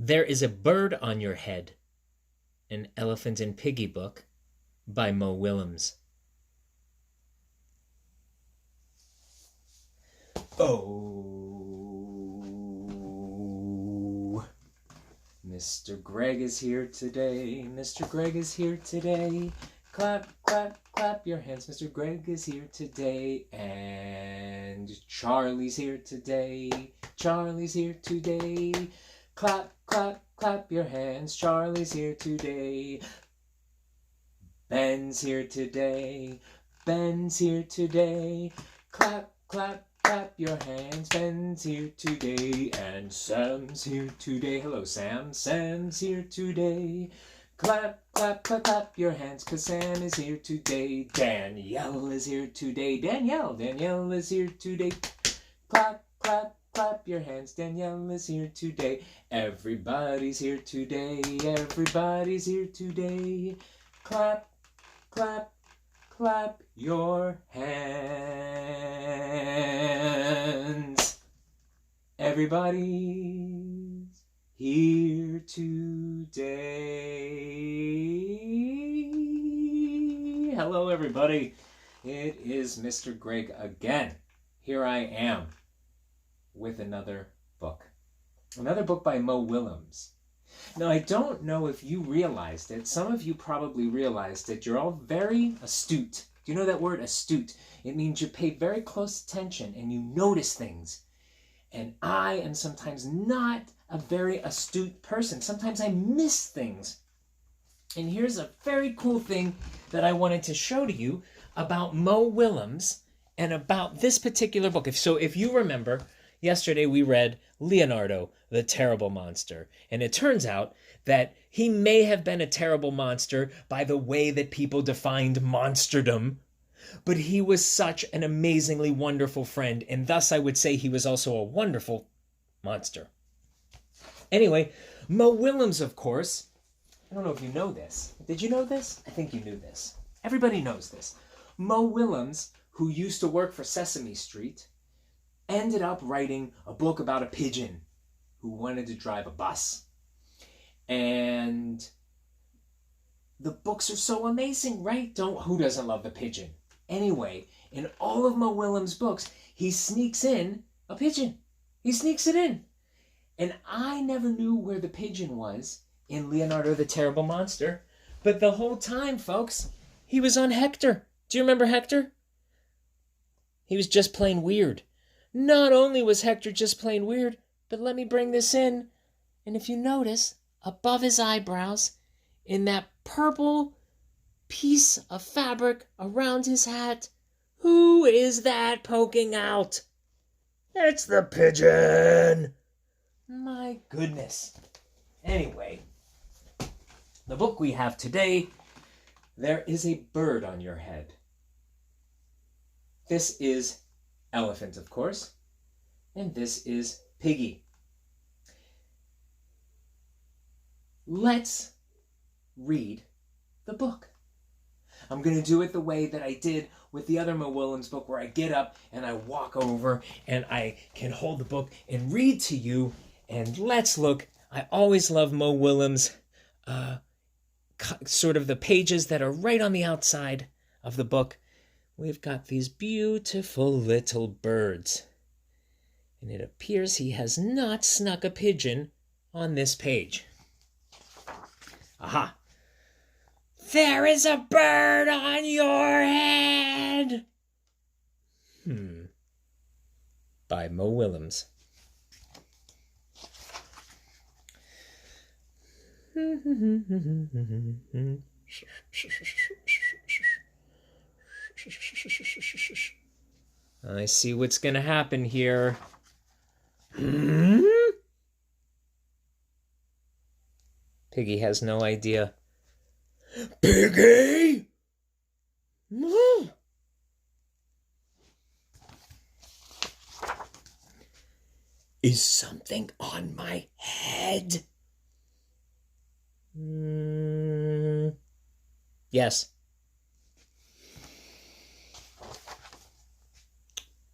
There is a Bird on Your Head, an Elephant and Piggie book by Mo Willems. Oh, Mr. Greg is here today. Mr. Greg is here today. Clap, clap, clap your hands. Mr. Greg is here today. And Charlie's here today. Charlie's here today. Clap, clap, clap your hands. Charlie's here today. Ben's here today. Ben's here today. Clap, clap, clap your hands. Ben's here today. And Sam's here today. Hello, Sam. Sam's here today. Clap, clap, clap, clap your hands, 'cause Sam is here today. Danielle is here today. Danielle is here today. Clap, clap, clap your hands. Danielle is here today. Everybody's here today. Everybody's here today. Clap, clap, clap your hands. Everybody's here today. Hello, everybody. It is Mr. Greg again. Here I am with another book. Another book by Mo Willems. Now, I don't know if you realized it. Some of you probably realized it. You're all very astute. Do you know that word, astute? It means you pay very close attention and you notice things. And I am sometimes not a very astute person. Sometimes I miss things. And here's a very cool thing that I wanted to show to you about Mo Willems and about this particular book. If you remember, yesterday we read Leonardo, the Terrible Monster. And it turns out that he may have been a terrible monster by the way that people defined monsterdom, but he was such an amazingly wonderful friend, and thus I would say he was also a wonderful monster. Anyway, Mo Willems, of course, I don't know if you know this. Did you know this? I think you knew this. Everybody knows this. Mo Willems, who used to work for Sesame Street, ended up writing a book about a pigeon who wanted to drive a bus. And the books are so amazing, right? Who doesn't love the pigeon? Anyway, in all of Mo Willems' books, he sneaks in a pigeon. He sneaks it in. And I never knew where the pigeon was in Leonardo the Terrible Monster. But the whole time, folks, he was on Hector. Do you remember Hector? He was just plain weird. Not only was Hector just plain weird, but let me bring this in. And if you notice, above his eyebrows, in that purple piece of fabric around his hat, who is that poking out? It's the pigeon! My goodness. Anyway, the book we have today, There is a Bird on Your Head. This is Elephant, of course, and this is Piggie. Let's read the book. I'm going to do it the way that I did with the other Mo Willems book, where I get up and I walk over and I can hold the book and read to you. And let's look. I always love Mo Willems, sort of the pages that are right on the outside of the book. We've got these beautiful little birds. And it appears he has not snuck a pigeon on this page. Aha! There is a bird on your head! By Mo Willems. I see what's going to happen here. Piggie has no idea. Piggie! Is something on my head? Yes.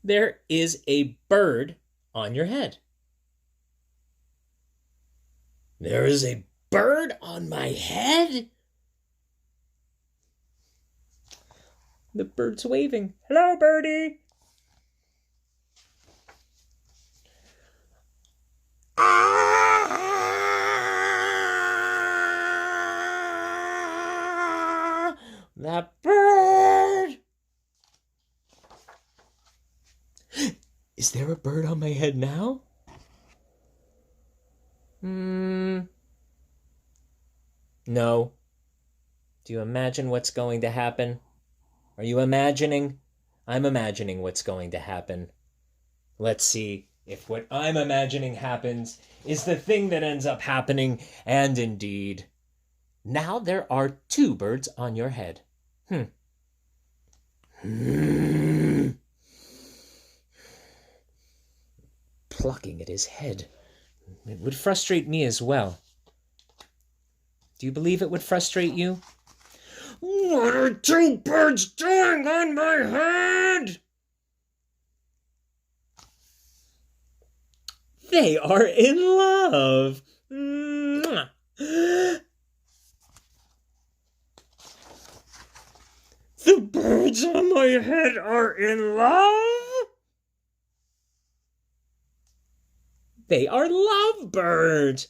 There is a bird on your head. There is a bird on my head? The bird's waving. Hello, birdie. Ah! That bird. Is there a bird on my head now? No. Do you imagine what's going to happen? Are you imagining? I'm imagining what's going to happen. Let's see if what I'm imagining happens is the thing that ends up happening, and indeed. Now there are 2 birds on your head. Plucking at his head. It would frustrate me as well. Do you believe it would frustrate you? What are 2 birds doing on my head? They are in love. The birds on my head are in love? They are lovebirds.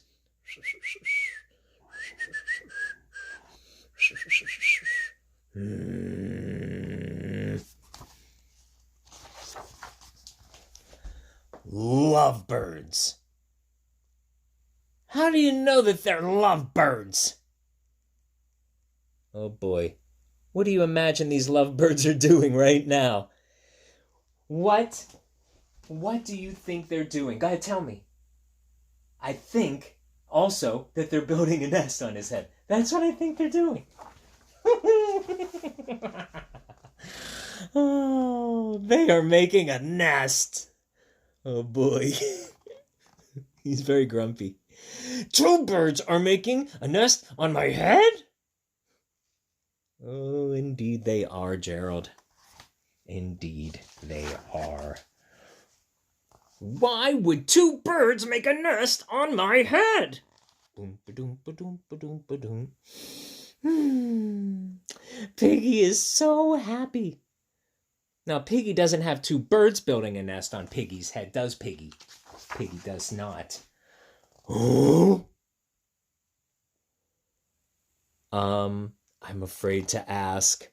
Lovebirds. How do you know that they're lovebirds? Oh boy. What do you imagine these lovebirds are doing right now? What do you think they're doing? Go ahead, tell me. I think also that they're building a nest on his head. That's what I think they're doing. Oh, they are making a nest. Oh boy. He's very grumpy. 2 birds are making a nest on my head? Oh, indeed they are, Gerald. Indeed they are. Why would 2 birds make a nest on my head? Boom, ba-doom, ba-doom, ba-doom, ba-doom. Piggie is so happy. Now, Piggie doesn't have 2 birds building a nest on Piggie's head, does Piggie? Piggie does not. Oh? I'm afraid to ask.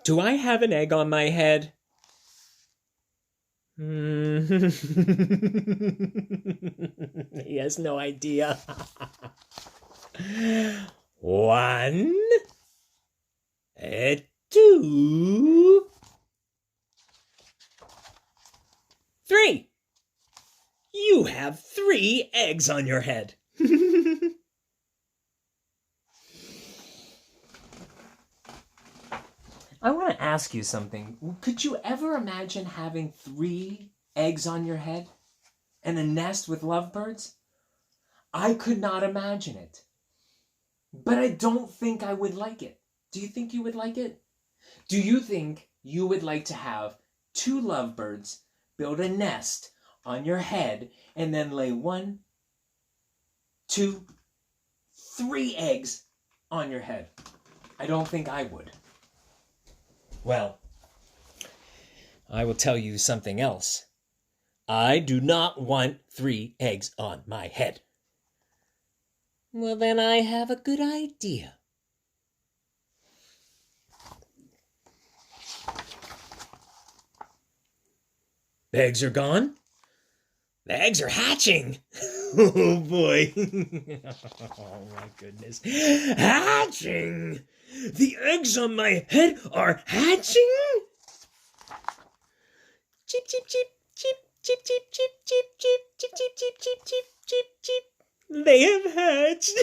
Do I have an egg on my head? He has no idea. 1, 2, 3. You have 3 eggs on your head. I want to ask you something. Could you ever imagine having 3 eggs on your head and a nest with lovebirds? I could not imagine it. But I don't think I would like it. Do you think you would like it? Do you think you would like to have 2 lovebirds build a nest on your head and then lay 1, 2, 3 eggs on your head? I don't think I would. Well, I will tell you something else. I do not want 3 eggs on my head. Well, then I have a good idea. The eggs are gone? The eggs are hatching! Oh, boy. Oh, my goodness. Hatching! The eggs on my head are hatching? Cheep, cheep, cheep, cheep, cheep, cheep, cheep, cheep, cheep, cheep, cheep, cheep, cheep, cheep, cheep, cheep. They have hatched.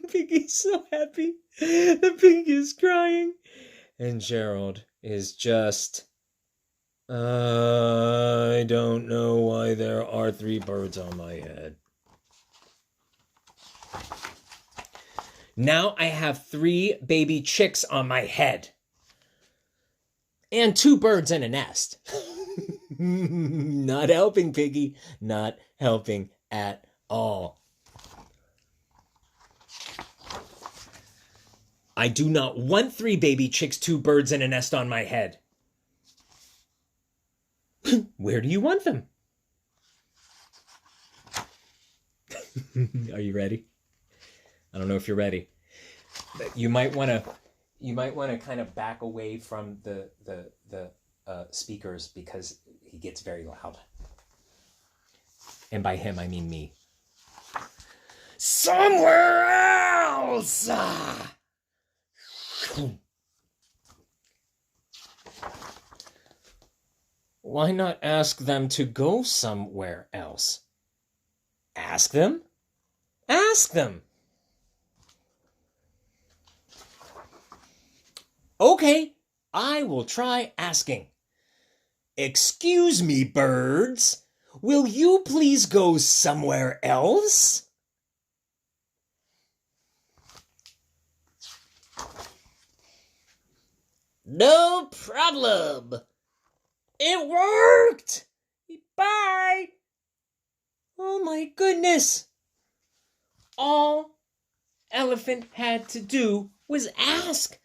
Piggie's so happy. The pig is crying. And Gerald is just... I don't know why there are 3 birds on my head. Now I have 3 baby chicks on my head. and 2 birds in a nest. Not helping, Piggy. Not helping at all. I do not want 3 baby chicks, 2 birds, and a nest on my head. Where do you want them? Are you ready? I don't know if you're ready. But you might want to kind of back away from the speakers because he gets very loud. And by him, I mean me. Somewhere else! Why not ask them to go somewhere else? Ask them? Ask them! Okay, I will try asking. Excuse me, birds. Will you please go somewhere else? No problem. It worked. Bye. Oh my goodness. All Elephant had to do was ask.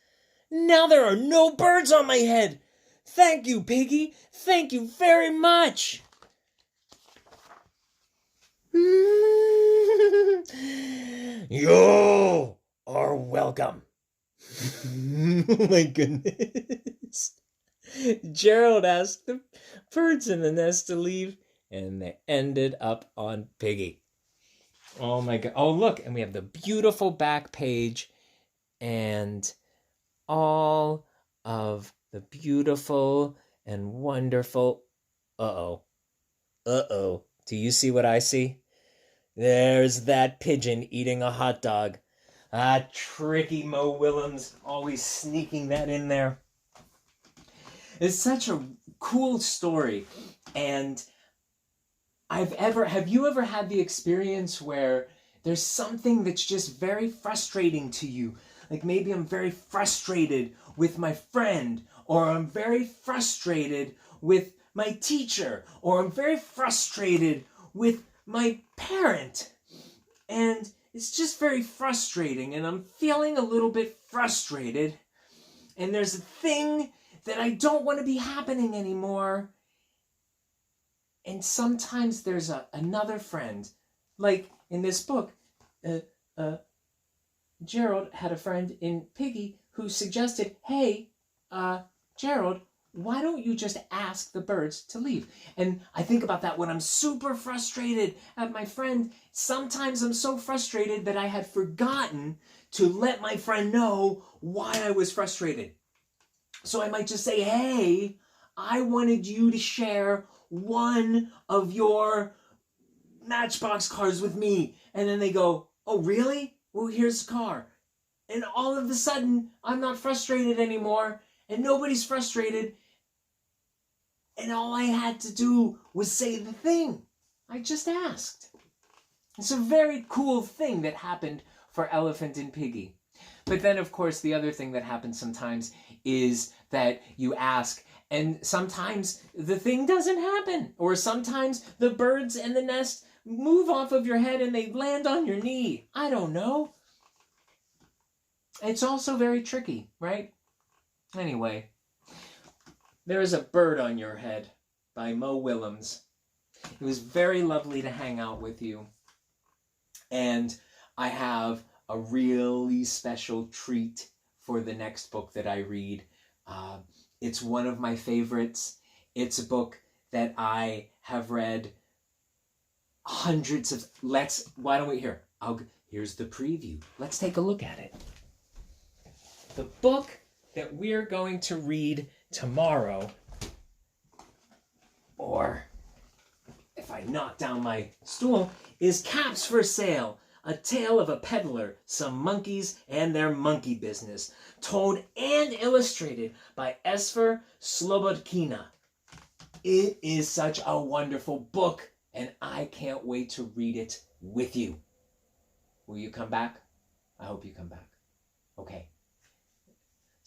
Now there are no birds on my head. Thank you, Piggy. Thank you very much. You are welcome. Oh my goodness. Gerald asked the birds in the nest to leave, and they ended up on Piggy. Oh my God. Oh, look, and we have the beautiful back page and all of the beautiful and wonderful. Uh-oh. Do you see what I see? There's that pigeon eating a hot dog. Ah, tricky Mo Willems, always sneaking that in there. It's such a cool story, and have you ever had the experience where there's something that's just very frustrating to you? Like maybe I'm very frustrated with my friend, or I'm very frustrated with my teacher, or I'm very frustrated with my parent. And it's just very frustrating, and I'm feeling a little bit frustrated. And there's a thing that I don't want to be happening anymore. And sometimes there's another friend. Like in this book, Gerald had a friend in Piggy who suggested, hey, Gerald, why don't you just ask the birds to leave? And I think about that when I'm super frustrated at my friend. Sometimes I'm so frustrated that I had forgotten to let my friend know why I was frustrated. So I might just say, hey, I wanted you to share one of your Matchbox cars with me. And then they go, oh, really? Well, here's the car. And all of a sudden, I'm not frustrated anymore. And nobody's frustrated. And all I had to do was say the thing. I just asked. It's a very cool thing that happened for Elephant and Piggy. But then, of course, the other thing that happens sometimes is that you ask, and sometimes the thing doesn't happen. Or sometimes the birds in the nest move off of your head and they land on your knee. I don't know. It's also very tricky, right? Anyway, There is a Bird on Your Head by Mo Willems. It was very lovely to hang out with you. And I have a really special treat for the next book that I read. It's one of my favorites. It's a book that I have read hundreds of... Why don't we hear? Here's the preview. Let's take a look at it. The book that we're going to read tomorrow, or if I knock down my stool, is Caps for Sale, a tale of a peddler, some monkeys, and their monkey business, told and illustrated by Esfer Slobodkina. It is such a wonderful book, and I can't wait to read it with you. Will you come back? I hope you come back. Okay.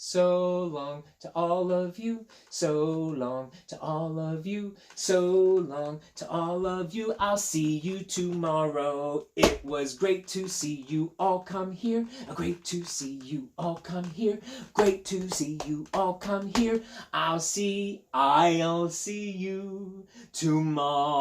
So long to all of you, so long to all of you, so long to all of you. I'll see you tomorrow. It was great to see you all come here. Great to see you all come here. Great to see you all come here. I'll see you tomorrow.